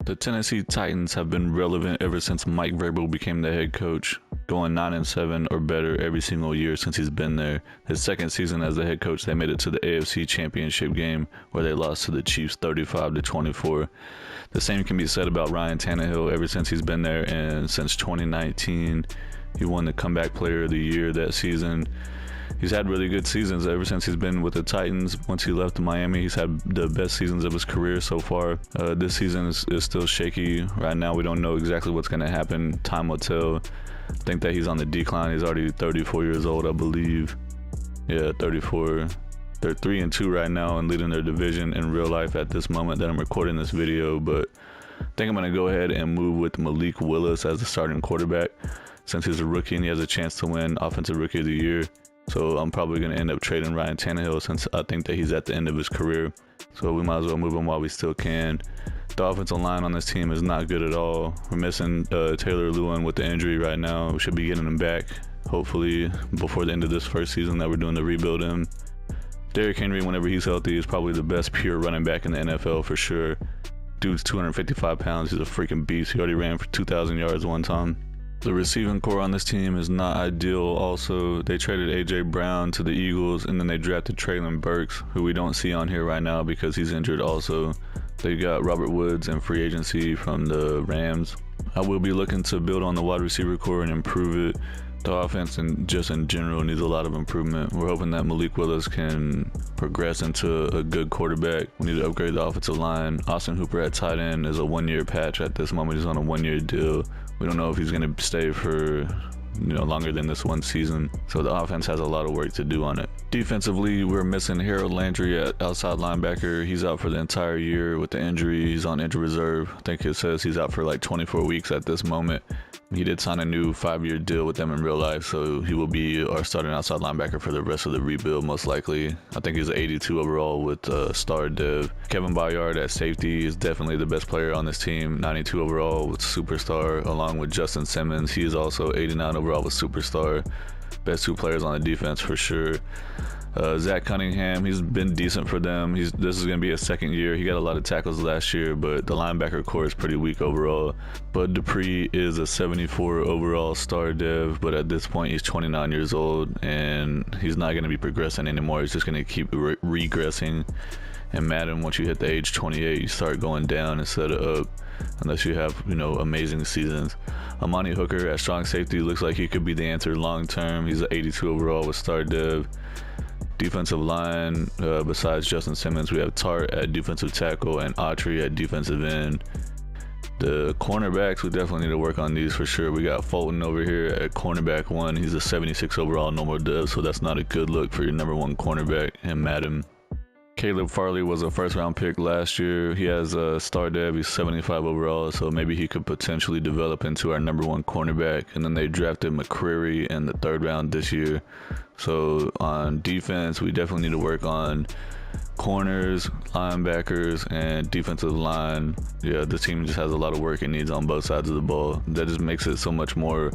The Tennessee Titans have been relevant ever since Mike Vrabel became the head coach, going 9-7 or better every single year since he's been there. His second season as the head coach, they made it to the AFC Championship game where they lost to the Chiefs 35-24. The same can be said about Ryan Tannehill ever since he's been there, and since 2019, he won the Comeback Player of the Year that season. He's had really good seasons ever since he's been with the Titans. Once he left Miami, he's had the best seasons of his career so far. This season is still shaky. Right now, we don't know exactly what's going to happen. Time will tell. I think that he's on the decline. He's already 34 years old, I believe. Yeah, 34. They're 3-2 right now and leading their division in real life at this moment that I'm recording this video. But I think I'm going to go ahead and move with Malik Willis as the starting quarterback. Since he's a rookie and he has a chance to win Offensive Rookie of the Year. So I'm probably going to end up trading Ryan Tannehill since I think that he's at the end of his career. So we might as well move him while we still can. The offensive line on this team is not good at all. We're missing Taylor Lewan with the injury right now. We should be getting him back, hopefully, before the end of this first season that we're doing the rebuild in. Derrick Henry, whenever he's healthy, is probably the best pure running back in the NFL for sure. Dude's 255 pounds. He's a freaking beast. He already ran for 2,000 yards one time. The receiving core on this team is not ideal. Also, they traded A.J. Brown to the Eagles, and then they drafted Treylon Burks, who we don't see on here right now because he's injured also. They got Robert Woods in free agency from the Rams. I will be looking to build on the wide receiver core and improve it. The offense and just in general needs a lot of improvement. We're hoping that Malik Willis can progress into a good quarterback. We need to upgrade the offensive line. Austin Hooper at tight end is a one-year patch at this moment. He's on a one-year deal. We don't know if he's going to stay for longer than this one season. So the offense has a lot of work to do on it. Defensively, we're missing Harold Landry at outside linebacker. He's out for the entire year with the injury. He's on injured reserve. I think it says he's out for like 24 weeks at this moment. He did sign a new 5-year deal with them in real life, so he will be our starting outside linebacker for the rest of the rebuild, most likely. I think he's 82 overall with star dev. Kevin Byard at safety is definitely the best player on this team, 92 overall with superstar, along with Justin Simmons. He is also 89 overall with superstar. Best two players on the defense for sure. Zach Cunningham, he's been decent for them. This is going to be his second year. He got a lot of tackles last year, but the linebacker core is pretty weak overall. Bud Dupree is a 74 overall star dev, but at this point he's 29 years old and he's not going to be progressing anymore. He's just going to keep regressing. In Madden, once you hit the age 28, you start going down instead of up, unless you have, amazing seasons. Amani Hooker at strong safety looks like he could be the answer long term. He's an 82 overall with star dev. Defensive line, besides Justin Simmons, we have Tart at defensive tackle and Autry at defensive end. The cornerbacks, we definitely need to work on these for sure. We got Fulton over here at cornerback 1. He's a 76 overall normal dev, so that's not a good look for your number 1 cornerback in Madden. Caleb Farley was a first-round pick last year. He has a star dev. He's 75 overall, so maybe he could potentially develop into our number 1 cornerback. And then they drafted McCreary in the 3rd round this year. So on defense, we definitely need to work on corners, linebackers, and defensive line. Yeah, this team just has a lot of work it needs on both sides of the ball. That just makes it so much more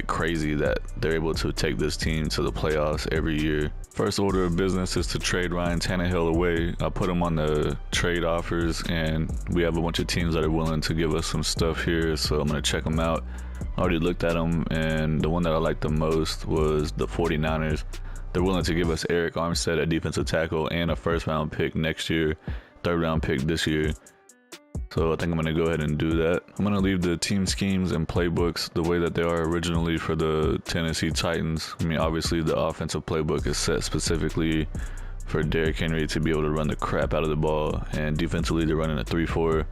crazy that they're able to take this team to the playoffs every year. First order of business is to trade Ryan Tannehill away. I put him on the trade offers, and we have a bunch of teams that are willing to give us some stuff here, so I'm going to check them out. I already looked at them, and the one that I liked the most was the 49ers. They're willing to give us Eric Armstead at defensive tackle and a first-round pick next year, 3rd-round pick this year. So I think I'm going to go ahead and do that. I'm going to leave the team schemes and playbooks the way that they are originally for the Tennessee Titans. I mean, obviously the offensive playbook is set specifically for Derrick Henry to be able to run the crap out of the ball, and defensively they're running a 3-4.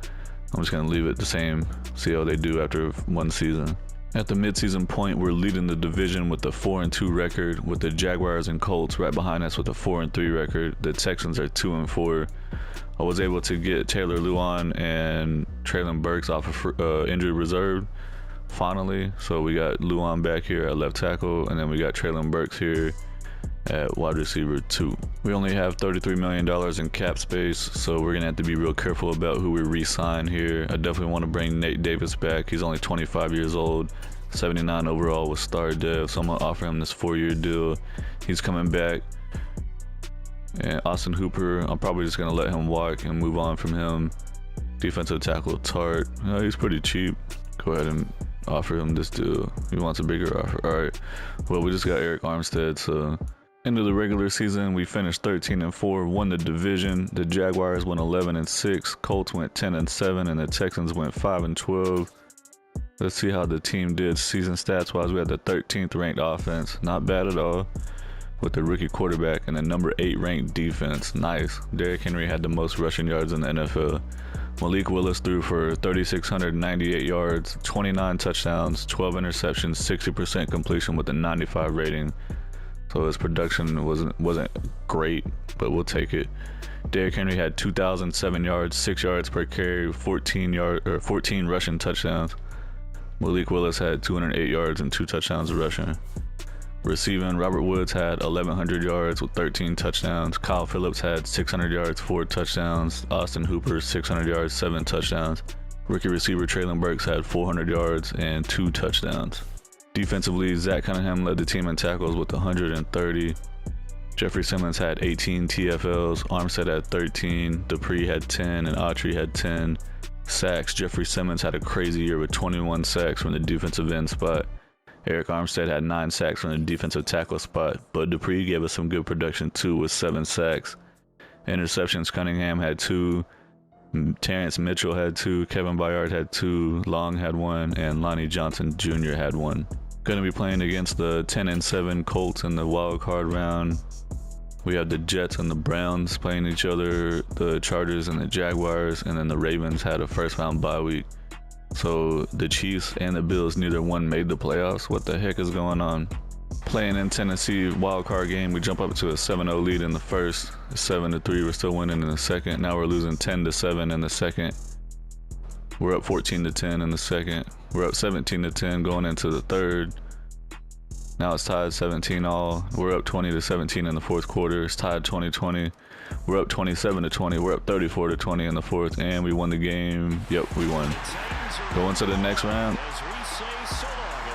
I'm just going to leave it the same, see how they do after one season. At the midseason point, we're leading the division with a 4-2 record, with the Jaguars and Colts right behind us with a 4-3 record. The Texans are 2-4. I was able to get Taylor Lewan and Treylon Burks off of injured reserve finally. So we got Lewan back here at left tackle, and then we got Treylon Burks here at wide receiver 2. We only have $33 million in cap space, so we're gonna have to be real careful about who we re-sign here. I definitely want to bring Nate Davis back. He's only 25 years old, 79 overall with star dev, so I'm gonna offer him this 4-year deal. He's coming back. And Austin Hooper, I'm probably just gonna let him walk and move on from him. Defensive tackle Tart. He's pretty cheap. Go ahead and offer him this deal. He wants a bigger offer. All right. Well, we just got Eric Armstead. So end of the regular season, we finished 13-4, won the division. The Jaguars went 11-6, Colts went 10-7, and the Texans went 5-12. Let's see how the team did season stats wise. We had the 13th ranked offense, not bad at all, with the rookie quarterback, and the number 8 ranked defense. Nice. Derrick Henry had the most rushing yards in the NFL. Malik Willis threw for 3,698 yards, 29 touchdowns, 12 interceptions, 60% completion with a 95 rating. So his production wasn't great, but we'll take it. Derrick Henry had 2,007 yards, 6 yards per carry, 14 rushing touchdowns. Malik Willis had 208 yards and 2 touchdowns rushing. Receiving, Robert Woods had 1,100 yards with 13 touchdowns. Kyle Phillips had 600 yards, 4 touchdowns. Austin Hooper, 600 yards, 7 touchdowns. Rookie receiver Traylon Burks had 400 yards and 2 touchdowns. Defensively, Zach Cunningham led the team in tackles with 130. Jeffrey Simmons had 18 TFLs. Armstead had 13. Dupree had 10, and Autry had 10. Sacks, Jeffrey Simmons had a crazy year with 21 sacks from the defensive end spot. Eric Armstead had 9 sacks from the defensive tackle spot, but Dupree gave us some good production too with 7 sacks. Interceptions, Cunningham had 2, Terrence Mitchell had 2, Kevin Byard had 2, Long had 1, and Lonnie Johnson Jr. had 1. Going to be playing against the 10-7 Colts in the wild card round. We have the Jets and the Browns playing each other, the Chargers and the Jaguars, and then the Ravens had a first round bye week. So the Chiefs and the Bills, neither one made the playoffs. What the heck is going on? Playing in Tennessee, wild card game, we jump up to a 7-0 lead in the first, 7-3, we're still winning in the second. Now we're losing 10-7 in the second. We're up 14-10 in the second. We're up 17-10 going into the third. Now it's tied 17 all. We're up 20-17 in the fourth quarter. It's tied 20-20. We're up 27-20. We're up 34-20 in the fourth, and we won the game. Yep, we won. Going to the next round.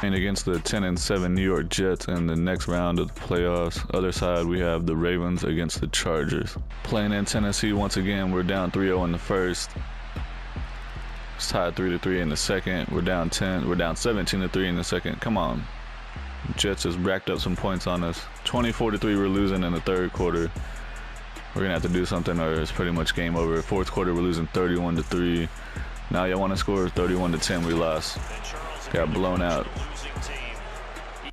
And against the 10-7 New York Jets in the next round of the playoffs. Other side, we have the Ravens against the Chargers. Playing in Tennessee once again. We're down 3-0 in the first. It's tied 3-3 in the second. We're down 17-3 in the second. Come on. Jets has racked up some points on us. 24-3, we're losing in the third quarter. We're gonna have to do something or it's pretty much game over. Fourth quarter, we're losing 31-3. Now y'all wanna score 31-10, we lost. Got blown out.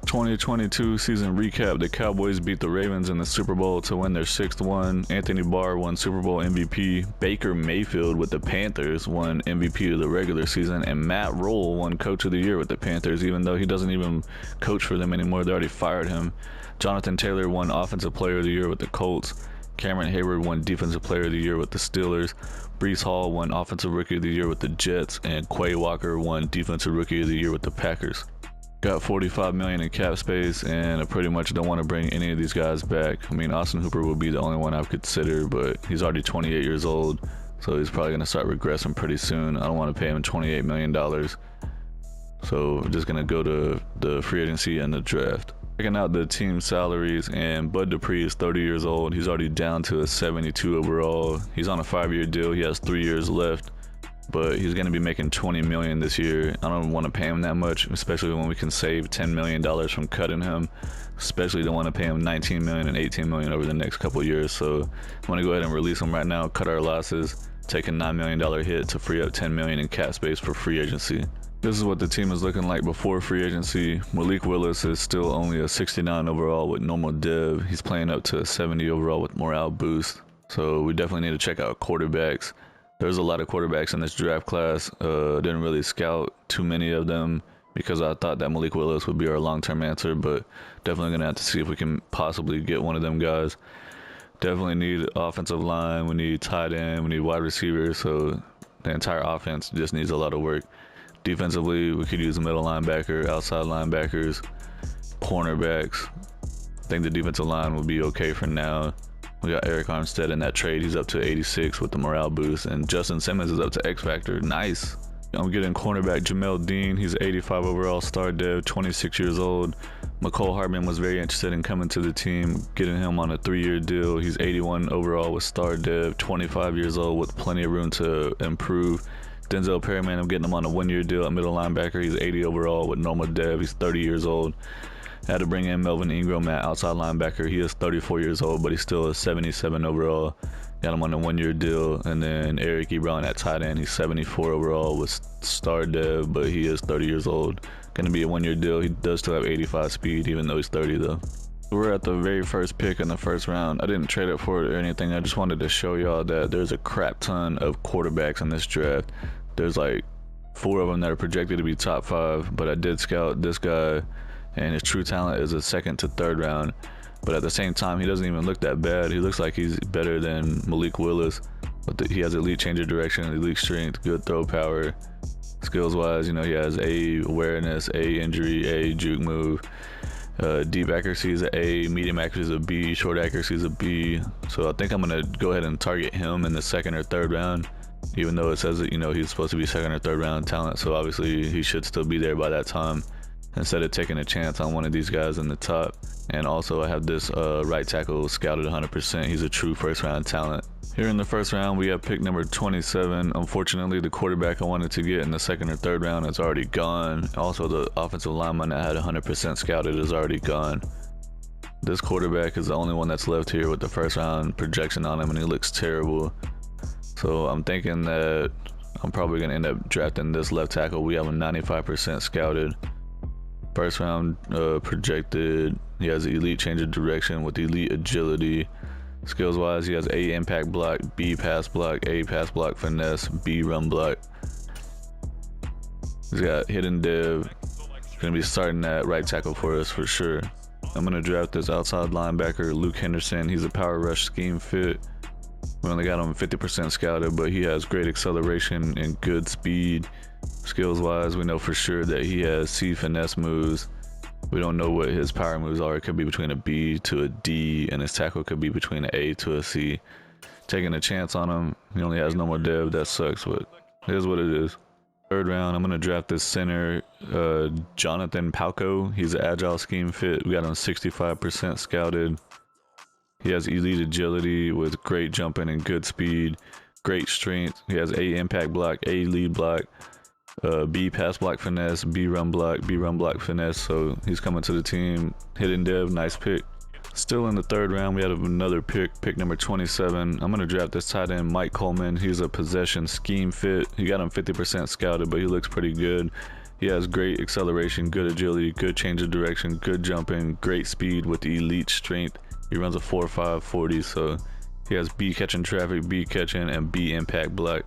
2022 season recap. The Cowboys beat the Ravens in the Super Bowl to win their 6th one. Anthony Barr won Super Bowl MVP. Baker Mayfield with the Panthers won MVP of the regular season. And Matt Rule won Coach of the Year with the Panthers, even though he doesn't even coach for them anymore. They already fired him. Jonathan Taylor won Offensive Player of the Year with the Colts. Cameron Hayward won Defensive Player of the Year with the Steelers. Breece Hall won Offensive Rookie of the Year with the Jets. And Quay Walker won Defensive Rookie of the Year with the Packers. Got $45 million in cap space, and I pretty much don't want to bring any of these guys back. I mean, Austin Hooper would be the only one I've considered, but he's already 28 years old, so he's probably going to start regressing pretty soon. I don't want to pay him $28 million, so I'm just going to go to the free agency and the draft. Checking out the team salaries, and Bud Dupree is 30 years old. He's already down to a 72 overall. He's on a 5-year deal. He has 3 years left. But he's going to be making $20 million this year. I don't want to pay him that much, especially when we can save $10 million from cutting him. Especially don't want to pay him $19 million and $18 million over the next couple of years. So I want to go ahead and release him right now, cut our losses, take a $9 million hit to free up $10 million in cap space for free agency. This is what the team is looking like before free agency. Malik Willis is still only a 69 overall with normal dev. He's playing up to a 70 overall with morale boost. So we definitely need to check out quarterbacks. There's a lot of quarterbacks in this draft class. Didn't really scout too many of them because I thought that Malik Willis would be our long-term answer, but definitely going to have to see if we can possibly get one of them guys. Definitely need offensive line. We need tight end. We need wide receivers. So the entire offense just needs a lot of work. Defensively, we could use middle linebacker, outside linebackers, cornerbacks. I think the defensive line will be okay for now. We got Eric Armstead in that trade. He's up to 86 with the morale boost. And Justin Simmons is up to X Factor. Nice. I'm getting cornerback Jamel Dean. He's 85 overall, star dev, 26 years old. McCole Hardman was very interested in coming to the team, getting him on a 3-year deal. He's 81 overall with star dev, 25 years old with plenty of room to improve. Denzel Perryman, I'm getting him on a 1-year deal at middle linebacker. He's 80 overall with normal dev. He's 30 years old. Had to bring in Melvin Ingram at outside linebacker. He is 34 years old, but he's still a 77 overall. Got him on a 1-year deal. And then Eric Ebron at tight end. He's 74 overall with star dev, but he is 30 years old. Going to be a 1-year deal. He does still have 85 speed, even though he's 30 though. We're at the very first pick in the first round. I didn't trade up for it or anything. I just wanted to show y'all that there's a crap ton of quarterbacks in this draft. There's like 4 of them that are projected to be top 5, but I did scout this guy, and his true talent is a 2nd to 3rd round. But at the same time, he doesn't even look that bad. He looks like he's better than Malik Willis. But he has elite change of direction, elite strength, good throw power. Skills wise, you know, he has A awareness, A injury, A juke move. Deep accuracy is an A, medium accuracy is a B, short accuracy is a B. So I think I'm gonna go ahead and target him in the 2nd or 3rd round, even though it says that, you know, he's supposed to be 2nd or 3rd round talent. So obviously he should still be there by that time, instead of taking a chance on one of these guys in the top. And also I have this right tackle scouted 100%. He's a true 1st round talent. Here in the 1st round, we have pick number 27. Unfortunately, the quarterback I wanted to get in the 2nd or 3rd round is already gone. Also, the offensive lineman that had 100% scouted is already gone. This quarterback is the only one that's left here with the 1st round projection on him, and he looks terrible. So I'm thinking that I'm probably going to end up drafting this left tackle. We have him 95% scouted. 1st round projected. He has elite change of direction with elite agility. Skills wise, he has A impact block, B pass block, A pass block finesse, B run block. He's got hidden dev. Gonna be starting that right tackle for us for sure. I'm gonna draft this outside linebacker, Luke Henderson. He's a power rush scheme fit. We only got him 50% scouted, but he has great acceleration and good speed. Skills wise, we know for sure that he has C finesse moves. We don't know what his power moves are. It could be between a B to a D, and his tackle could be between an A to a C. Taking a chance on him. He only has no more dev. That sucks, but here's what it is. 3rd round, I'm going to draft this center, Jonathan Palco. He's an agile scheme fit. We got him 65% scouted. He has elite agility with great jumping and good speed, great strength. He has A impact block, A lead block, B pass block finesse, B run block finesse. So he's coming to the team. Hidden dev, nice pick. Still in the 3rd round, we have another pick number 27. I'm gonna draft this tight end Mike Coleman. He's a possession scheme fit. He got him 50% scouted, but he looks pretty good. He has great acceleration, good agility, good change of direction, good jumping, great speed with elite strength. He runs a 4.5 40, so he has B catching traffic, B catching, and B impact block.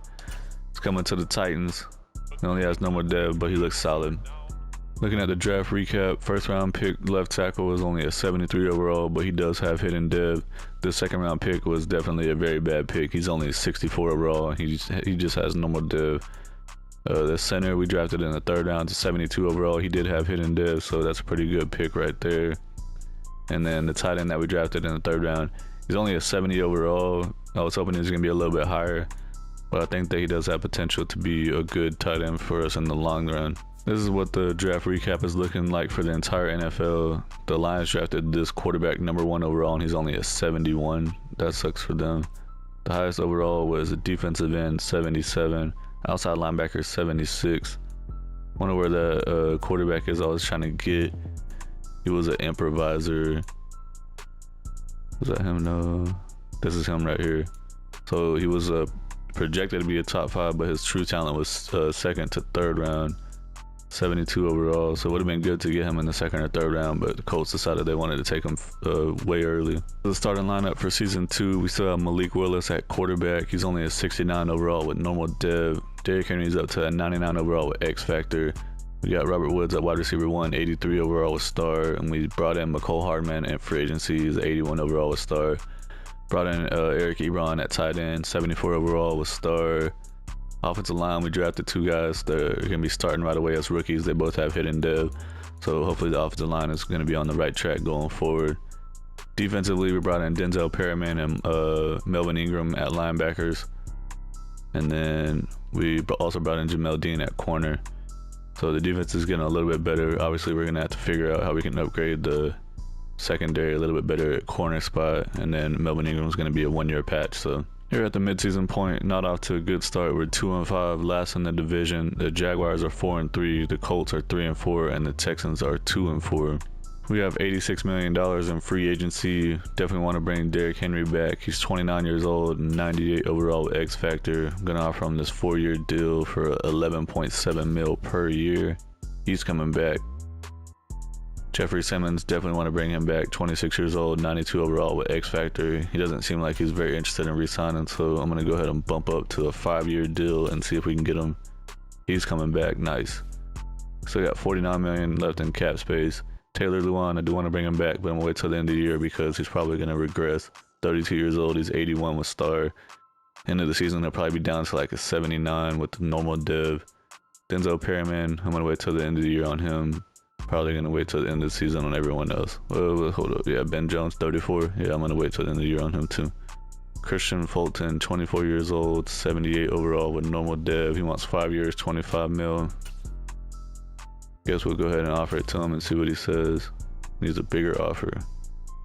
He's coming to the Titans. He only has no more dev, but he looks solid. Looking at the draft recap, 1st round pick left tackle was only a 73 overall, but he does have hidden dev. The 2nd round pick was definitely a very bad pick. He's only 64 overall, and he just has no more dev. The center we drafted in the 3rd round to 72 overall. He did have hidden dev, so that's a pretty good pick right there. And then the tight end that we drafted in the 3rd round, he's only a 70 overall. I was hoping he was going to be a little bit higher, but I think that he does have potential to be a good tight end for us in the long run. This is what the draft recap is looking like for the entire NFL. The Lions drafted this quarterback number 1 overall, and he's only a 71. That sucks for them. The highest overall was a defensive end, 77. Outside linebacker, 76. Wonder where the quarterback is I was trying to get. He was an improviser. Was that him? No. This is him right here. So he was projected to be a top 5, but his true talent was 2nd to 3rd round. 72 overall, so it would have been good to get him in the 2nd or 3rd round, but the Colts decided they wanted to take him way early. The starting lineup for season 2, we still have Malik Willis at quarterback. He's only a 69 overall with normal dev. Derrick Henry's up to a 99 overall with X Factor. We got Robert Woods at wide receiver 1, 83 overall with star, and we brought in McCole Hardman at free agency. He's 81 overall with star. Brought in Eric Ebron at tight end, 74 overall with star. Offensive line, we drafted 2 guys that are going to be starting right away as rookies. They both have hidden dev, so hopefully the offensive line is going to be on the right track going forward. Defensively, we brought in Denzel Perryman and Melvin Ingram at linebackers. And then We also brought in Jamel Dean at corner. So the defense is getting a little bit better. Obviously, we're going to have to figure out how we can upgrade the secondary a little bit better at corner spot. And then Melvin Ingram is going to be a one-year patch. So here at the midseason point, not off to a good start. We're 2-5, last in the division. The Jaguars are 4-3, the Colts are 3-4, and the Texans are 2-4. We have $86 million in free agency. Definitely want to bring Derrick Henry back. He's 29 years old, 98 overall with X Factor. I'm going to offer him this 4-year deal for $11.7 mil per year. He's coming back. Jeffrey Simmons, definitely want to bring him back. 26 years old, 92 overall with X Factor. He doesn't seem like he's very interested in re-signing, so I'm going to go ahead and bump up to a 5-year deal and see if we can get him. He's coming back. Nice. So we got $49 million left in cap space. Taylor Lewan, I do want to bring him back, but I'm going to wait till the end of the year because he's probably going to regress. 32 years old, he's 81 with Star. End of the season, he'll probably be down to like a 79 with the normal dev. Denzel Perryman, I'm going to wait till the end of the year on him. Probably going to wait till the end of the season on everyone else. Hold up. Yeah, Ben Jones, 34. Yeah, I'm going to wait till the end of the year on him too. Christian Fulton, 24 years old, 78 overall with normal dev. He wants 5 years, 25 mil. Guess we'll go ahead and offer it to him and see what he says. Needs a bigger offer.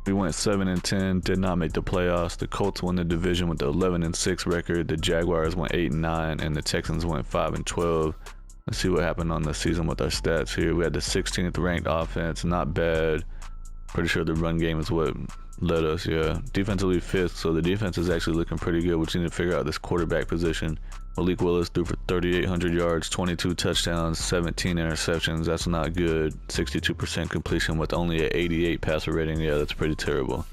We went 7-10, did not make the playoffs. The Colts won the division with the 11-6 record. The Jaguars went 8-9, and the Texans went 5-12. Let's see what happened on the season with our stats here. We had the 16th ranked offense, not bad. Pretty sure the run game is what led us, yeah. Defensively 5th, so the defense is actually looking pretty good. We just need to figure out this quarterback position. Malik Willis threw for 3,800 yards, 22 touchdowns, 17 interceptions. That's not good. 62% completion with only an 88 passer rating. Yeah, that's pretty terrible.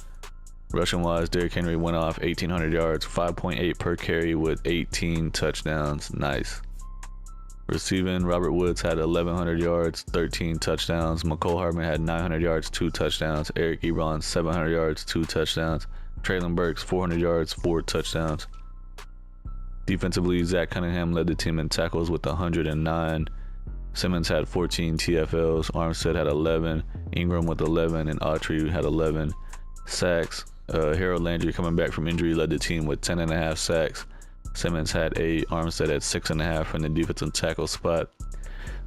Rushing wise, Derrick Henry went off 1,800 yards, 5.8 per carry with 18 touchdowns. Nice. Receiving, Robert Woods had 1,100 yards, 13 touchdowns. McCole Hardman had 900 yards, 2 touchdowns. Eric Ebron, 700 yards, 2 touchdowns. Traylon Burks, 400 yards, 4 touchdowns. Defensively, Zach Cunningham led the team in tackles with 109. Simmons had 14 TFLs. Armstead had 11. Ingram with 11, and Autry had 11 sacks. Harold Landry, coming back from injury, led the team with 10.5 sacks. Simmons had 8. Armstead had 6.5 from the defensive tackle spot.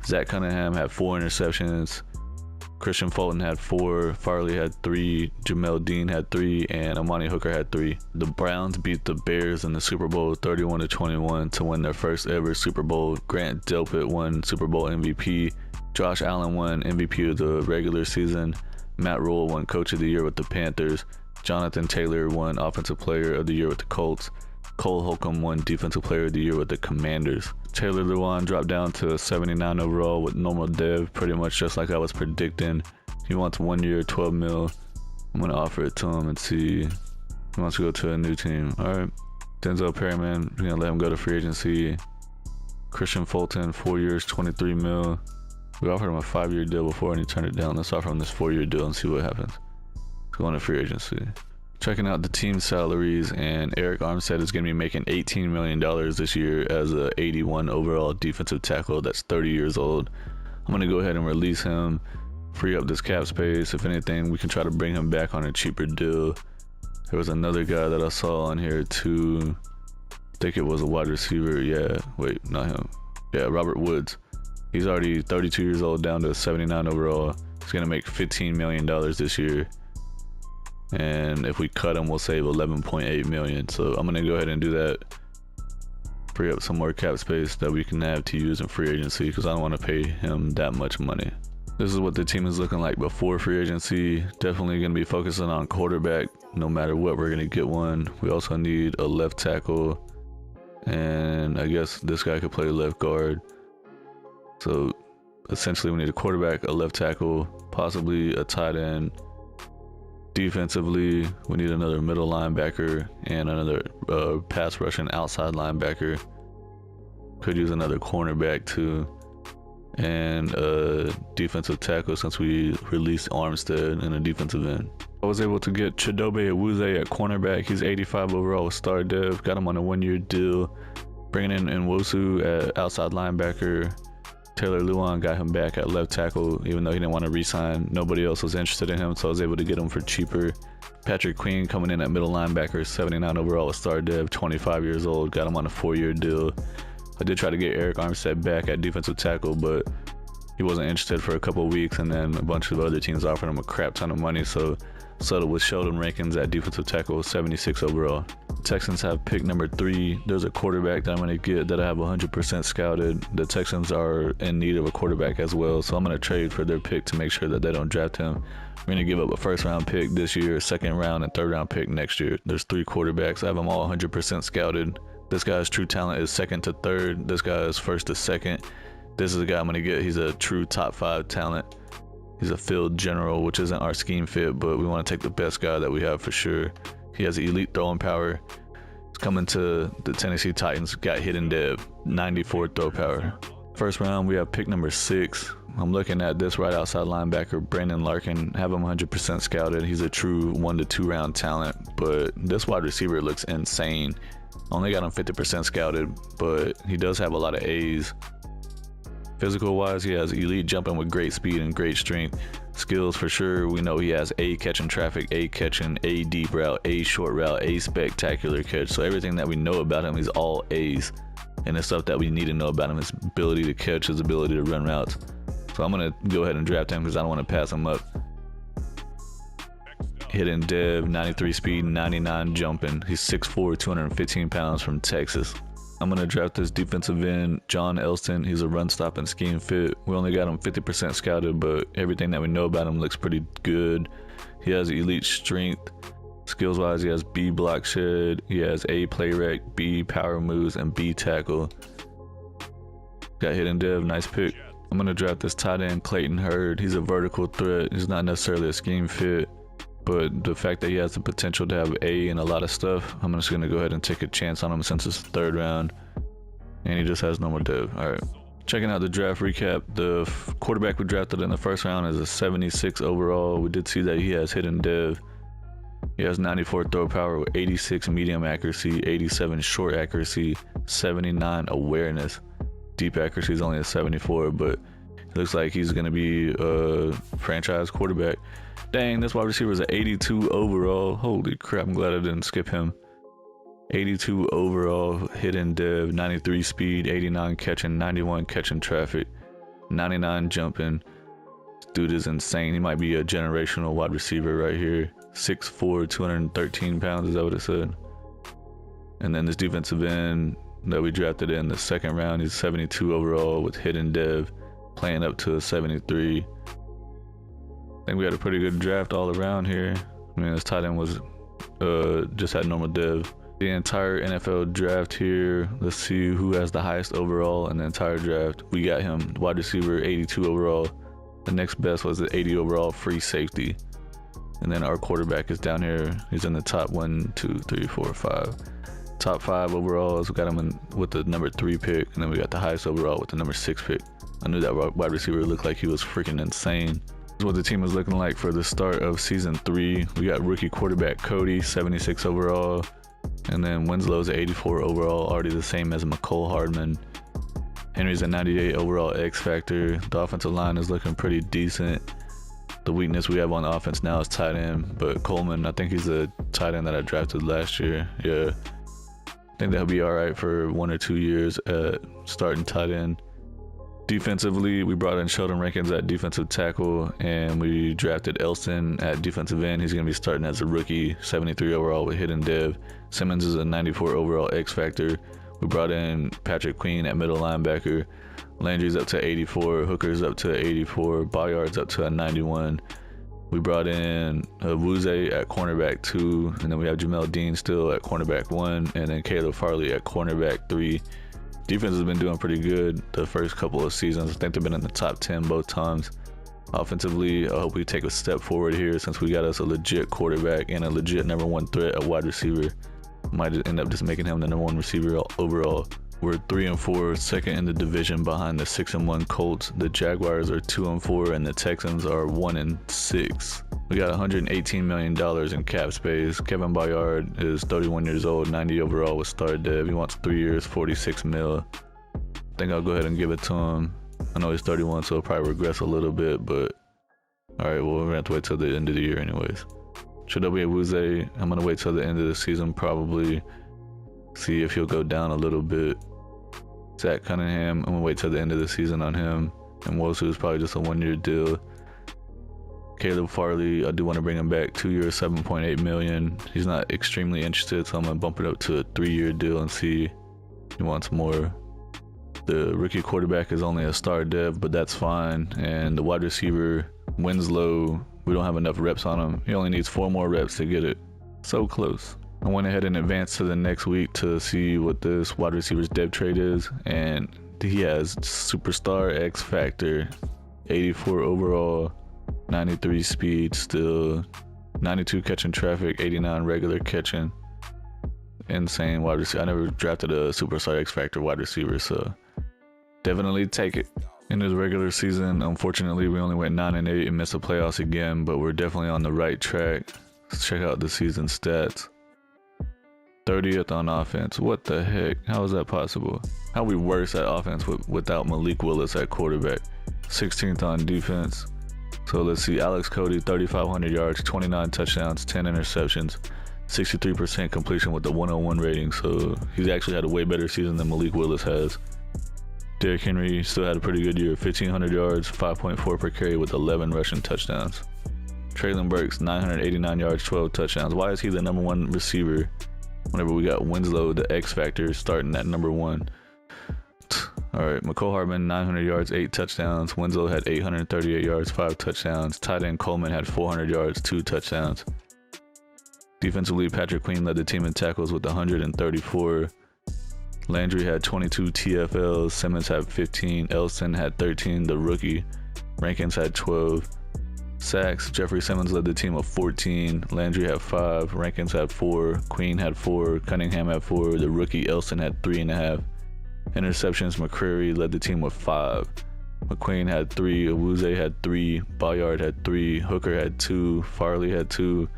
Zach Cunningham had 4 interceptions. Christian Fulton had 4. Farley had 3. Jamel Dean had 3, and Amani Hooker had 3. The Browns beat the Bears in the Super Bowl 31-21 to win their first ever Super Bowl. Grant Delpit won Super Bowl MVP. Josh Allen won MVP of the regular season. Matt Rule won Coach of the Year with the Panthers. Jonathan Taylor won Offensive Player of the Year with the Colts. Cole Holcomb won Defensive Player of the Year with the Commanders. Taylor Lewan dropped down to 79 overall with normal dev, pretty much just like I was predicting. He wants 1 year, 12 mil. I'm going to offer it to him and see. He wants to go to a new team. All right. Denzel Perryman, we're going to let him go to free agency. Christian Fulton, 4 years, 23 mil. We offered him a 5-year deal before and he turned it down. Let's offer him this 4-year deal and see what happens. Let's go on to free agency. Checking out the team salaries, and Eric Armstead is going to be making $18 million this year as a 81 overall defensive tackle that's 30 years old. I'm going to go ahead and release him, free up this cap space. If anything, we can try to bring him back on a cheaper deal. There was another guy that I saw on here too. I think it was a wide receiver. Yeah, wait, not him. Yeah, Robert Woods. He's already 32 years old, down to 79 overall. He's going to make $15 million this year. And if we cut him, we'll save 11.8 million. So I'm gonna go ahead and do that. Free up some more cap space that we can have to use in free agency because I don't want to pay him that much money. This is what the team is looking like before free agency. Definitely gonna be focusing on quarterback no matter what. We're gonna get one. We also need a left tackle, and I guess this guy could play left guard. So essentially we need a quarterback, a left tackle, possibly a tight end. Defensively, we need another middle linebacker and another pass rushing outside linebacker. Could use another cornerback too, and a defensive tackle since we released Armstead in a defensive end. I was able to get Chidobe Awuzie at cornerback. He's 85 overall with star dev. Got him on a 1-year deal. Bringing in Nwosu at outside linebacker. Taylor Lewan got him back at left tackle, even though he didn't want to re-sign. Nobody else was interested in him, so I was able to get him for cheaper. Patrick Queen coming in at middle linebacker, 79 overall with star dev, 25 years old. Got him on a 4-year deal. I did try to get Eric Armstead back at defensive tackle, but he wasn't interested for a couple of weeks, and then a bunch of other teams offered him a crap ton of money, so settled with Sheldon Rankins at defensive tackle, 76 overall. Texans have pick number 3. There's a quarterback that I'm going to get that I have 100% scouted. The Texans are in need of a quarterback as well, so I'm going to trade for their pick to make sure that they don't draft him. We're going to give up a first-round pick this year, second round, and third-round pick next year. There's 3 quarterbacks. I have them all 100% scouted. This guy's true talent is second to third. This guy is first to second. This is the guy I'm going to get. He's a true top 5 talent. He's a field general, which isn't our scheme fit, but we want to take the best guy that we have for sure. He has elite throwing power. He's coming to the Tennessee Titans, got hidden dev, 94 throw power. First round, we have pick number 6. I'm looking at this right outside linebacker, Brandon Larkin. Have him 100% scouted. He's a true 1 to 2 round talent, but this wide receiver looks insane. Only got him 50% scouted, but he does have a lot of A's. Physical wise, he has elite jumping with great speed and great strength. Skills for sure, we know he has A catching traffic, A catching, A deep route, A short route, A spectacular catch. So everything that we know about him is all A's. And the stuff that we need to know about him is ability to catch, his ability to run routes. So I'm going to go ahead and draft him because I don't want to pass him up. Hidden dev, 93 speed, 99 jumping. He's 6'4", 215 pounds from Texas. I'm going to draft this defensive end, John Elston. He's a run stop and scheme fit. We only got him 50% scouted, but everything that we know about him looks pretty good. He has elite strength. Skills wise, he has B block shed. He has A play rec, B power moves, and B tackle. Got hidden dev, nice pick. I'm going to draft this tight end, Clayton Hurd. He's a vertical threat. He's not necessarily a scheme fit, but the fact that he has the potential to have A and a lot of stuff, I'm just going to go ahead and take a chance on him since it's the 3rd round. And he just has no more dev. All right. Checking out the draft recap, the quarterback we drafted in the 1st round is a 76 overall. We did see that he has hidden dev. He has 94 throw power with 86 medium accuracy, 87 short accuracy, 79 awareness. Deep accuracy is only a 74, but it looks like he's going to be a franchise quarterback. Dang, this wide receiver is an 82 overall. Holy crap, I'm glad I didn't skip him. 82 overall, hidden dev, 93 speed, 89 catching, 91 catching traffic, 99 jumping. This dude is insane. He might be a generational wide receiver right here. 6'4", 213 pounds, is that what it said? And then this defensive end that we drafted in the 2nd round, he's 72 overall with hidden dev, playing up to a 73. I think we had a pretty good draft all around here. I mean, this tight end was just had normal dev. The entire NFL draft here. Let's see who has the highest overall in the entire draft. We got him, wide receiver, 82 overall. The next best was the 80 overall free safety. And then our quarterback is down here. He's in the top 1, 2, 3, 4, 5. Top 5 overalls. We got him with the number 3 pick, and then we got the highest overall with the number 6 pick. I knew that wide receiver looked like he was freaking insane. This is what the team was looking like for the start of season 3. We got rookie quarterback Cody, 76 overall. And then Winslow's 84 overall, already the same as McCole Hardman. Henry's a 98 overall X Factor. The offensive line is looking pretty decent. The weakness we have on offense now is tight end, but Coleman, I think he's a tight end that I drafted last year. Yeah, I think that'll be all right for 1 or 2 years at starting tight end. Defensively, we brought in Sheldon Rankins at defensive tackle, and we drafted Elston at defensive end. He's going to be starting as a rookie, 73 overall with hidden dev. Simmons is a 94 overall X Factor. We brought in Patrick Queen at middle linebacker. Landry's up to 84, Hooker's up to 84, Boyard's up to a 91. We brought in Wuze at cornerback 2, and then we have Jamel Dean still at cornerback 1, and then Caleb Farley at cornerback 3. Defense has been doing pretty good the first couple of seasons. I think they've been in the top 10 both times. Offensively, I hope we take a step forward here since we got us a legit quarterback and a legit number 1 threat at wide receiver. Might end up just making him the number 1 receiver overall. We're 3-4, second in the division behind the 6-1 Colts. The Jaguars are 2-4, and the Texans are 1-6. We got $118 million in cap space. Kevin Boyard is 31 years old, 90 overall with star dev. He wants 3 years, 46 mil. I think I'll go ahead and give it to him. I know he's 31, so he'll probably regress a little bit, but all right, well, we're gonna have to wait till the end of the year anyways. Chidobe Awuzie, I'm gonna wait till the end of the season, probably see if he'll go down a little bit. Zach Cunningham, I'm gonna wait till the end of the season on him. And Wosu is probably just a 1-year deal. Caleb Farley, I do want to bring him back. 2 years, $7.8 million. He's not extremely interested, so I'm gonna bump it up to a 3-year deal and see if he wants more. The rookie quarterback is only a star dev, but that's fine. And the wide receiver, Winslow, we don't have enough reps on him. He only needs 4 more reps to get it. So close. I went ahead and advanced to the next week to see what this wide receiver's dev trade is, and he has superstar X factor, 84 overall, 93 speed still, 92 catching traffic, 89 regular catching. Insane wide receiver. I never drafted a superstar X factor wide receiver, so definitely take it. In his regular season, unfortunately, we only went 9-8 and missed the playoffs again, but we're definitely on the right track. Let's check out the season stats. 30th on offense. What the heck? How is that possible? How are we worse at offense without Malik Willis at quarterback? 16th on defense. So let's see. Alex Cody, 3,500 yards, 29 touchdowns, 10 interceptions, 63% completion with the 101 rating. So he's actually had a way better season than Malik Willis has. Derrick Henry still had a pretty good year. 1,500 yards, 5.4 per carry with 11 rushing touchdowns. Traylon Burks, 989 yards, 12 touchdowns. Why is he the number 1 receiver whenever we got Winslow, the X factor, starting at number 1? All right, McCole Hardman, 900 yards, 8 touchdowns. Winslow had 838 yards, 5 touchdowns. Tight end Coleman had 400 yards, 2 touchdowns. Defensively, Patrick Queen led the team in tackles with 134. Landry had 22 TFLs. Simmons had 15. Elston had 13, the rookie. Rankins had 12. Sacks, Jeffrey Simmons led the team with 14. Landry had 5. Rankins had 4. Queen had 4. Cunningham had 4. The rookie Elston had 3.5. Interceptions, McCreary led the team with 5. McQueen had 3. Awuzie had 3. Bayard had 3. Hooker had 2. Farley had 2.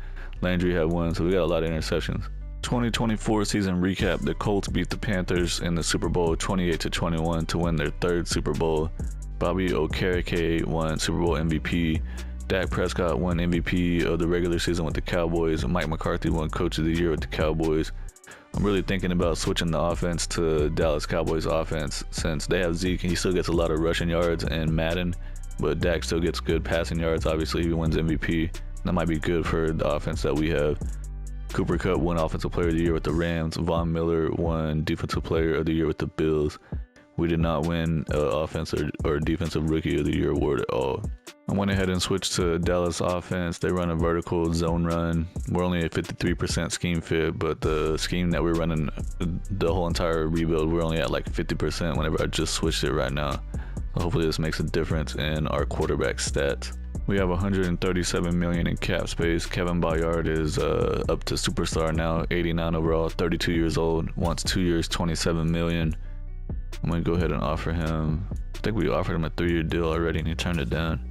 Landry had 1. So we got a lot of interceptions. 2024 season recap. The Colts beat the Panthers in the Super Bowl 28-21 to win their 3rd Super Bowl. Bobby Okereke won Super Bowl MVP. Dak Prescott won MVP of the regular season with the Cowboys. Mike McCarthy won Coach of the Year with the Cowboys. I'm really thinking about switching the offense to Dallas Cowboys offense since they have Zeke and he still gets a lot of rushing yards and Madden, but Dak still gets good passing yards. Obviously, he wins MVP. That might be good for the offense that we have. Cooper Kupp won Offensive Player of the Year with the Rams. Von Miller won Defensive Player of the Year with the Bills. We did not win Offensive or Defensive Rookie of the Year award at all. I went ahead and switched to Dallas offense. They run a vertical zone run. We're only at 53% scheme fit, but the scheme that we're running the whole entire rebuild, we're only at like 50% whenever I just switched it right now. So hopefully this makes a difference in our quarterback stats. We have 137 million in cap space. Kevin Bayard is up to superstar now, 89 overall, 32 years old, wants 2 years, 27 million. I'm gonna go ahead and offer him. I think we offered him a 3-year deal already and he turned it down.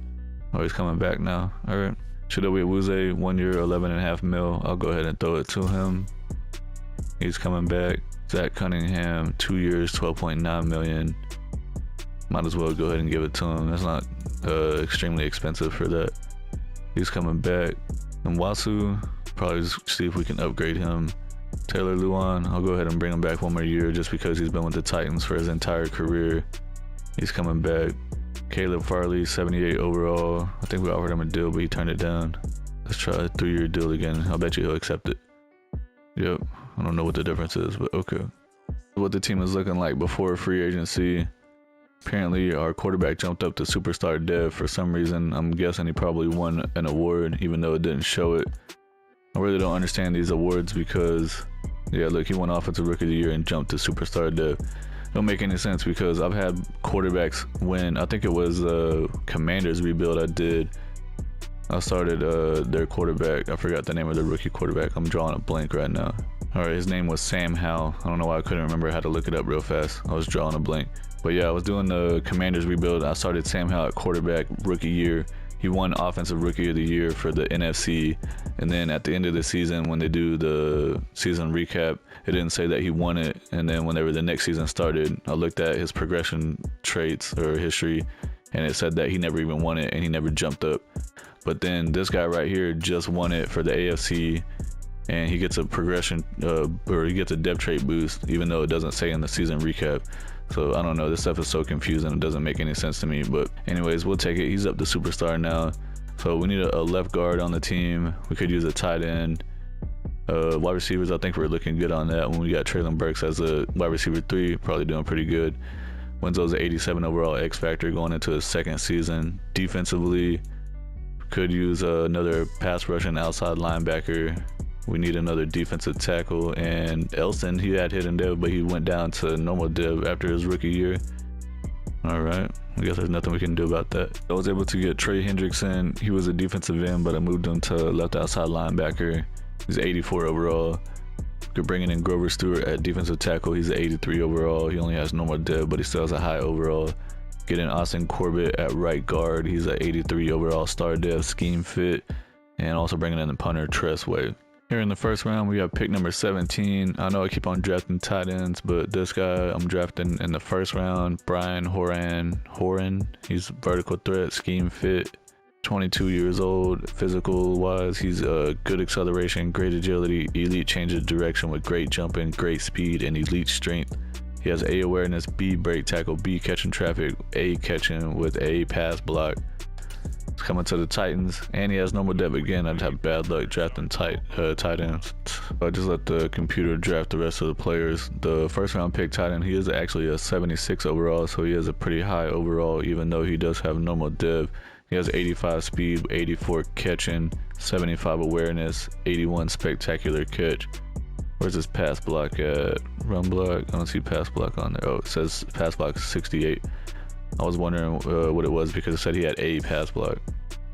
Oh, he's coming back now. All right. Chidobe Awuzie, 1 year, 11.5 mil. I'll go ahead and throw it to him. He's coming back. Zach Cunningham, 2 years, 12.9 million. Might as well go ahead and give it to him. That's not extremely expensive for that. He's coming back. And Wasu, probably just see if we can upgrade him. Taylor Lewan, I'll go ahead and bring him back 1 more year just because he's been with the Titans for his entire career. He's coming back. Caleb Farley, 78 overall. I think we offered him a deal, but he turned it down. Let's try a 3-year deal again. I'll bet you he'll accept it. Yep. I don't know what the difference is, but okay. What the team is looking like before free agency. Apparently, our quarterback jumped up to superstar dev for some reason. I'm guessing he probably won an award, even though it didn't show it. I really don't understand these awards because, yeah, look, he won Offensive Rookie of the Year and jumped to superstar dev. Don't make any sense because I've had quarterbacks win. I think it was Commanders rebuild I did. I started their quarterback. I forgot the name of the rookie quarterback. I'm drawing a blank right now. All right, his name was Sam Howell. I don't know why I couldn't remember. I had to look it up real fast. I was drawing a blank. But yeah, I was doing the Commanders rebuild. I started Sam Howell at quarterback rookie year. He won Offensive Rookie of the Year for the NFC. And then at the end of the season, when they do the season recap, it didn't say that he won it. And then whenever the next season started, I looked at his progression traits or history, and it said that he never even won it and he never jumped up. But then this guy right here just won it for the AFC, and he gets a progression or he gets a depth trait boost, even though it doesn't say in the season recap. So I don't know, this stuff is so confusing, it doesn't make any sense to me. But anyways, we'll take it. He's up to superstar now. So we need a left guard on the team. We could use a tight end. Wide receivers, I think we're looking good on that when we got Traylon Burks as a wide receiver 3, probably doing pretty good. Winslow's an 87 overall X factor going into his second season. Defensively, could use another pass rushing outside linebacker. We need another defensive tackle. And Elston, he had hidden dev, but he went down to normal dev after his rookie year. All right, I guess there's nothing we can do about that. I was able to get Trey Hendrickson. He was a defensive end, but I moved him to left outside linebacker. He's 84 overall. We're bringing in Grover Stewart at defensive tackle. He's an 83 overall. He only has normal dev, but he still has a high overall. Getting Austin Corbett at right guard. He's an 83 overall star dev, scheme fit. And also bringing in the punter, Tressway. Here in the first round, we have pick number 17. I know I keep on drafting tight ends, but this guy I'm drafting in the first round, Brian Horan. He's vertical threat, scheme fit. 22 years old. Physical wise, he's good acceleration, great agility, elite change of direction with great jumping, great speed, and elite strength. He has A awareness, B break tackle, B catching traffic, A catching with A pass block. He's coming to the Titans, and he has normal dev again. I'd have bad luck drafting tight ends. I just let the computer draft the rest of the players. The first round pick tight end, he is actually a 76 overall, so he has a pretty high overall, even though he does have normal dev. He has 85 speed, 84 catching, 75 awareness, 81 spectacular catch. Where's his pass block at? Run block? I don't see pass block on there. Oh, it says pass block 68. I was wondering what it was because it said he had a pass block.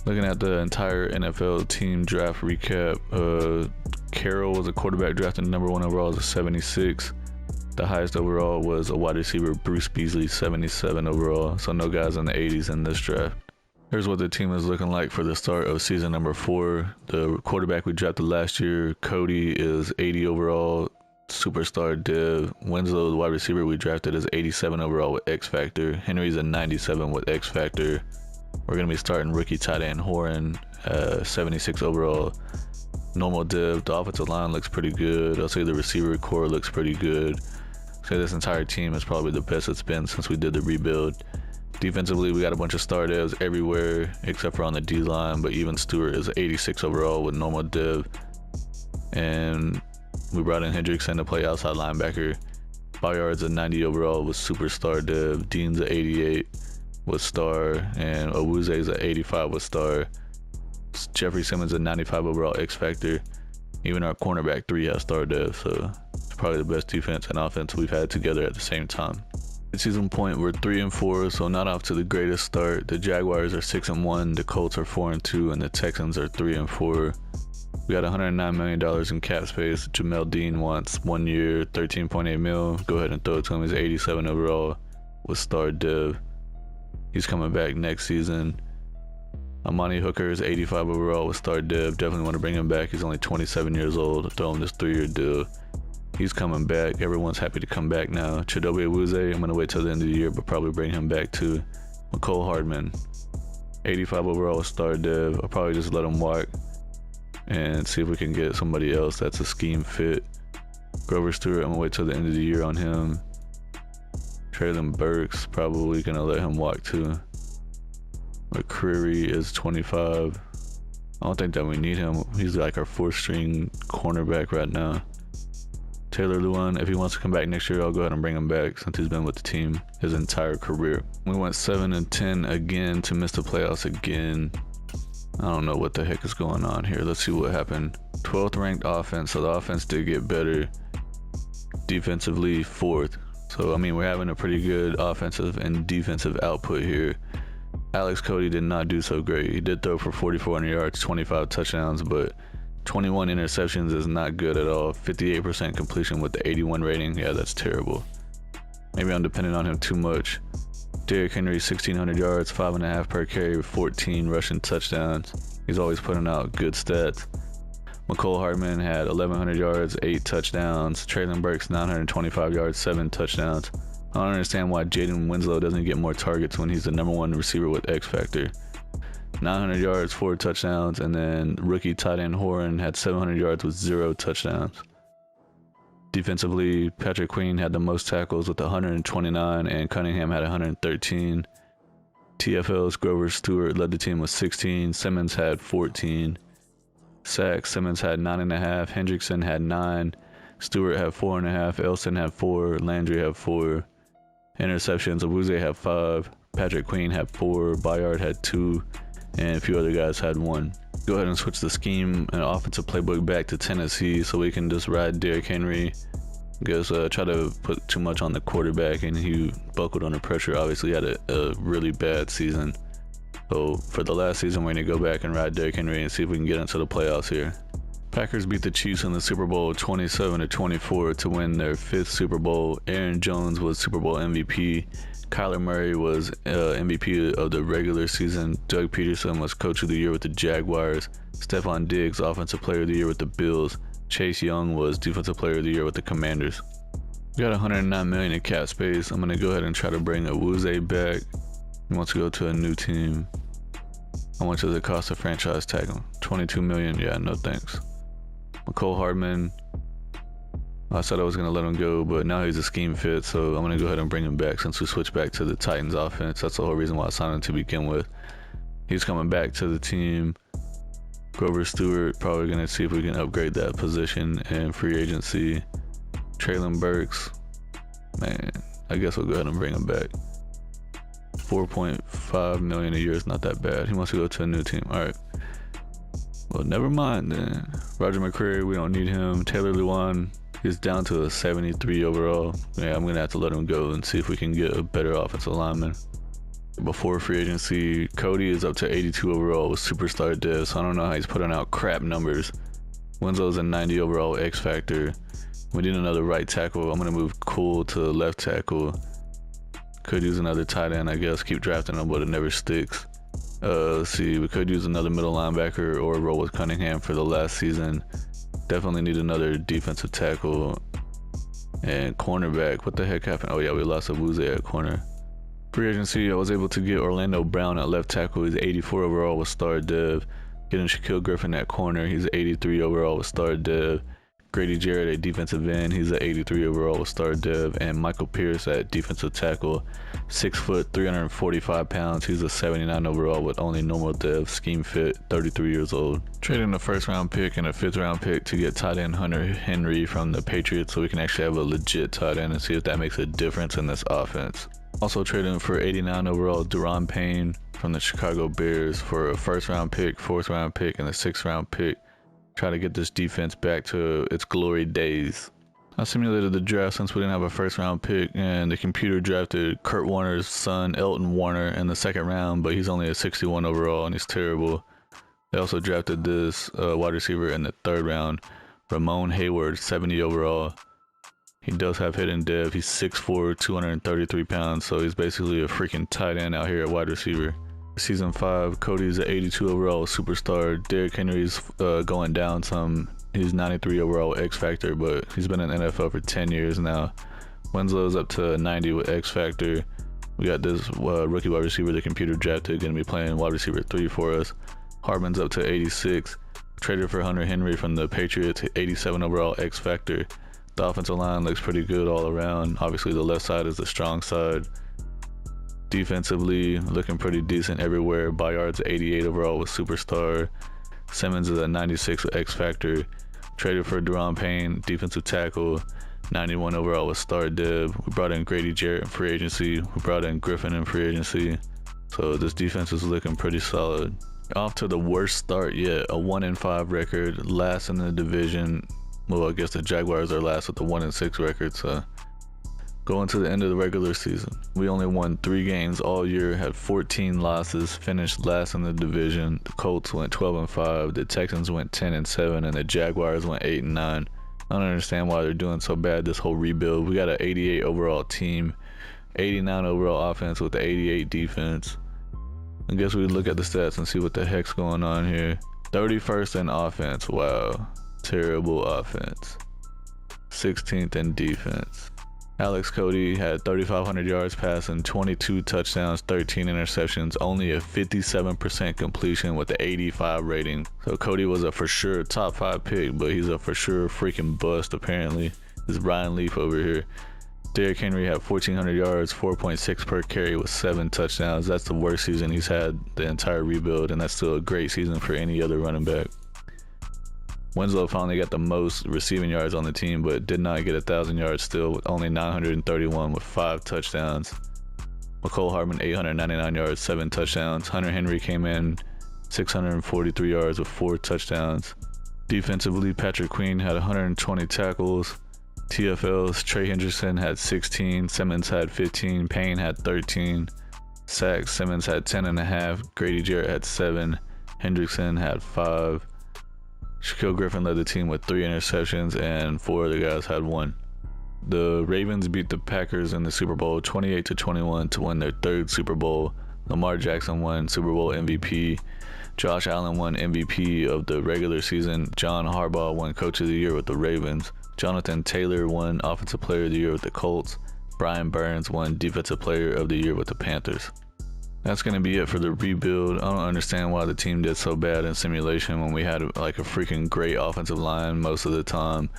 Looking at the entire NFL team draft recap, Carroll was a quarterback drafted number 1 overall as a 76. The highest overall was a wide receiver, Bruce Beasley, 77 overall. So no guys in the 80s in this draft. Here's what the team is looking like for the start of season number 4. The quarterback we drafted last year, Cody, is 80 overall, superstar dev. Winslow, the wide receiver we drafted, is 87 overall with X factor. Henry's a 97 with X factor. We're going to be starting rookie tight end Horan, 76 overall. Normal dev. The offensive line looks pretty good. I'll say the receiver core looks pretty good. I'll say this entire team is probably the best it's been since we did the rebuild. Defensively, we got a bunch of star devs everywhere except for on the D-line, but even Stewart is 86 overall with normal dev. And we brought in Hendrickson to play outside linebacker. Bayard's a 90 overall with superstar dev. Dean's a 88 with star. And Owuze's a 85 with star. Jeffrey Simmons a 95 overall X factor. Even our cornerback 3 has star dev, so it's probably the best defense and offense we've had together at the same time. At season point, we're 3-4, so not off to the greatest start. The Jaguars are 6-1, the Colts are 4-2, and the Texans are 3-4. We got $109 million in cap space. Jamel Dean wants 1 year, $13.8 mil. Go ahead and throw it to him. He's 87 overall with star dev. He's coming back next season. Amani Hooker is 85 overall with star dev. Definitely want to bring him back. He's only 27 years old. Throw him this 3-year deal. He's coming back. Everyone's happy to come back now. Chidobe Awuzie, I'm going to wait till the end of the year, but probably bring him back too. McCole Hardman, 85 overall star dev. I'll probably just let him walk and see if we can get somebody else that's a scheme fit. Grover Stewart, I'm going to wait till the end of the year on him. Traylon Burks, probably going to let him walk too. McCreary is 25. I don't think that we need him. He's like our 4th string cornerback right now. Taylor Lewan, if he wants to come back next year, I'll go ahead and bring him back since he's been with the team his entire career. We went 7-10 again to miss the playoffs again. I don't know what the heck is going on here. Let's see what happened. 12th ranked offense, so the offense did get better. Defensively, 4th. So, I mean, we're having a pretty good offensive and defensive output here. Alex Cody did not do so great. He did throw for 4,400 yards, 25 touchdowns, but 21 interceptions is not good at all. 58% completion with the 81 rating. Yeah, that's terrible. Maybe I'm depending on him too much. Derrick Henry, 1,600 yards, 5.5 per carry, 14 rushing touchdowns. He's always putting out good stats. McCole Hardman had 1,100 yards, 8 touchdowns. Traylon Burks, 925 yards, 7 touchdowns. I don't understand why Jaden Winslow doesn't get more targets when he's the number 1 receiver with X Factor. 900 yards, 4 touchdowns, and then rookie tight end Horan had 700 yards with 0 touchdowns. Defensively, Patrick Queen had the most tackles with 129, and Cunningham had 113. TFL's Grover Stewart led the team with 16. Simmons had 14. Sacks, Simmons had 9.5. Hendrickson had 9. Stewart had 4.5. Elson had 4. Landry had 4. Interceptions, Awuzie had 5. Patrick Queen had 4. Bayard had 2. And a few other guys had 1. Go ahead and switch the scheme and offensive playbook back to Tennessee so we can just ride Derrick Henry. Guess try to put too much on the quarterback, and he buckled under pressure. Obviously had a really bad season. So for the last season, we're going to go back and ride Derrick Henry and see if we can get into the playoffs here. Packers beat the Chiefs in the Super Bowl 27-24 to win their 5th Super Bowl. Aaron Jones was Super Bowl MVP. Kyler Murray was MVP of the regular season. Doug Peterson was Coach of the Year with the Jaguars. Stephon Diggs, Offensive Player of the Year with the Bills. Chase Young was Defensive Player of the Year with the Commanders. We got $109 million in cap space. I'm going to go ahead and try to bring Awuzie back. He wants to go to a new team. How much does it cost to franchise tag him? $22 million. Yeah, no thanks. McCole Hardman, I said I was going to let him go, but now he's a scheme fit, so I'm going to go ahead and bring him back since we switched back to the Titans offense. That's the whole reason why I signed him to begin with. He's coming back to the team. Grover Stewart, probably going to see if we can upgrade that position in free agency. Traylon Burks, man, I guess we'll go ahead and bring him back. $4.5 million a year is not that bad. He wants to go to a new team. All right. Well, never mind then. Roger McCreary, we don't need him. Taylor Lewan is down to a 73 overall. Yeah, I'm going to have to let him go and see if we can get a better offensive lineman. Before free agency, Cody is up to 82 overall with superstar dev, so I don't know how he's putting out crap numbers. Winslow's a 90 overall X Factor. We need another right tackle. I'm going to move Cool to left tackle. Could use another tight end, I guess. Keep drafting him, but it never sticks. Let's see, we could use another middle linebacker or roll with Cunningham for the last season. Definitely need another defensive tackle and cornerback. What the heck happened? Oh yeah, we lost Awuzie at corner. Free agency, I was able to get Orlando Brown at left tackle. He's 84 overall with star dev. Getting Shaquille Griffin at corner. He's 83 overall with star dev. Grady Jarrett at defensive end. He's at 83 overall with star dev. And Michael Pierce at defensive tackle. 6 foot, 345 pounds. He's a 79 overall with only normal dev. Scheme fit, 33 years old. Trading a 1st round pick and a 5th round pick to get tight end Hunter Henry from the Patriots so we can actually have a legit tight end and see if that makes a difference in this offense. Also trading for 89 overall Daron Payne from the Chicago Bears for a 1st round pick, 4th round pick, and a 6th round pick. Try to get this defense back to its glory days. I simulated the draft since we didn't have a 1st round pick, and the computer drafted Kurt Warner's son, Elton Warner, in the 2nd round, but he's only a 61 overall and he's terrible. They also drafted this wide receiver in the 3rd round, Ramon Hayward, 70 overall. He does have hidden dev. He's 6'4", 233 pounds, so he's basically a freaking tight end out here at wide receiver. Season 5, Cody's at 82 overall superstar. Derrick Henry's going down some. He's 93 overall X Factor, but he's been in the NFL for 10 years now. Winslow's up to 90 with X Factor. We got this rookie wide receiver the computer drafted, going to be playing wide receiver 3 for us. Hardman's up to 86. Traded for Hunter Henry from the Patriots, 87 overall X Factor. The offensive line looks pretty good all around. Obviously, the left side is the strong side. Defensively, looking pretty decent everywhere. Bayard's 88 overall with superstar. Simmons is at 96 with X Factor. Traded for Daron Payne, defensive tackle. 91 overall with star dev. We brought in Grady Jarrett in free agency. We brought in Griffin in free agency. So this defense is looking pretty solid. Off to the worst start yet. A 1-5 record, last in the division. Well, I guess the Jaguars are last with a 1-6 record, so going to the end of the regular season. We only won 3 games all year, had 14 losses, finished last in the division. The Colts went 12-5, the Texans went 10-7, and the Jaguars went 8-9. I don't understand why they're doing so bad this whole rebuild. We got an 88 overall team, 89 overall offense with the 88 defense. I guess we look at the stats and see what the heck's going on here. 31st in offense, wow. Terrible offense. 16th in defense. Alex Cody had 3,500 yards passing, 22 touchdowns, 13 interceptions, only a 57% completion with the 85 rating. So Cody was a for sure top 5 pick, but he's a for sure freaking bust apparently. This is Ryan Leaf over here. Derrick Henry had 1,400 yards, 4.6 per carry with 7 touchdowns. That's the worst season he's had the entire rebuild, and that's still a great season for any other running back. Winslow finally got the most receiving yards on the team, but did not get 1,000 yards still, with only 931 with 5 touchdowns. McCole Hardman, 899 yards, 7 touchdowns. Hunter Henry came in 643 yards with 4 touchdowns. Defensively, Patrick Queen had 120 tackles. TFLs, Trey Hendrickson had 16, Simmons had 15, Payne had 13 sacks, Simmons had 10.5, Grady Jarrett had 7, Hendrickson had 5. Shaquille Griffin led the team with 3 interceptions, and 4 other guys had 1. The Ravens beat the Packers in the Super Bowl 28-21 to win their 3rd Super Bowl. Lamar Jackson won Super Bowl MVP. Josh Allen won MVP of the regular season. John Harbaugh won Coach of the Year with the Ravens. Jonathan Taylor won Offensive Player of the Year with the Colts. Brian Burns won Defensive Player of the Year with the Panthers. That's going to be it for the rebuild. I don't understand why the team did so bad in simulation when we had like a freaking great offensive line most of the time.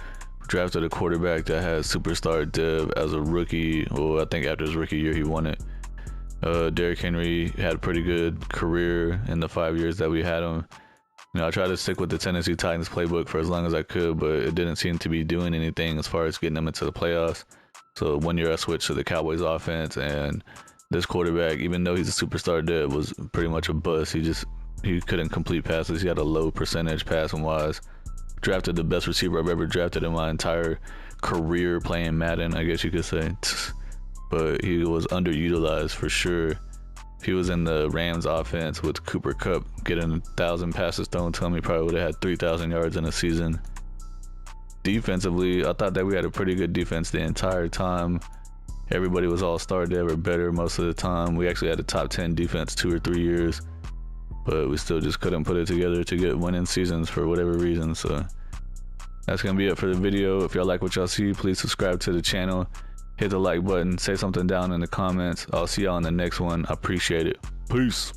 Drafted a quarterback that has superstar Dev as a rookie. Well, I think after his rookie year he won it. Derrick Henry had a pretty good career in the 5 years that we had him. You know, I tried to stick with the Tennessee Titans playbook for as long as I could, but it didn't seem to be doing anything as far as getting them into the playoffs. So 1 year I switched to the Cowboys offense, and this quarterback, even though he's a superstar Dev, was pretty much a bust. He couldn't complete passes. He had a low percentage passing wise. Drafted the best receiver I've ever drafted in my entire career playing Madden, I guess you could say. But he was underutilized for sure. If he was in the Rams offense with Cooper Kupp getting 1,000 passes thrown to him, he probably would have had 3,000 yards in a season. Defensively, I thought that we had a pretty good defense the entire time. Everybody was all-star Dev or better most of the time. We actually had a top 10 defense 2 or 3 years, but we still just couldn't put it together to get winning seasons for whatever reason. So that's gonna be it for the video. If y'all like what y'all see, please subscribe to the channel, hit the like button, say something down in the comments. I'll see y'all in the next one. I appreciate it. Peace.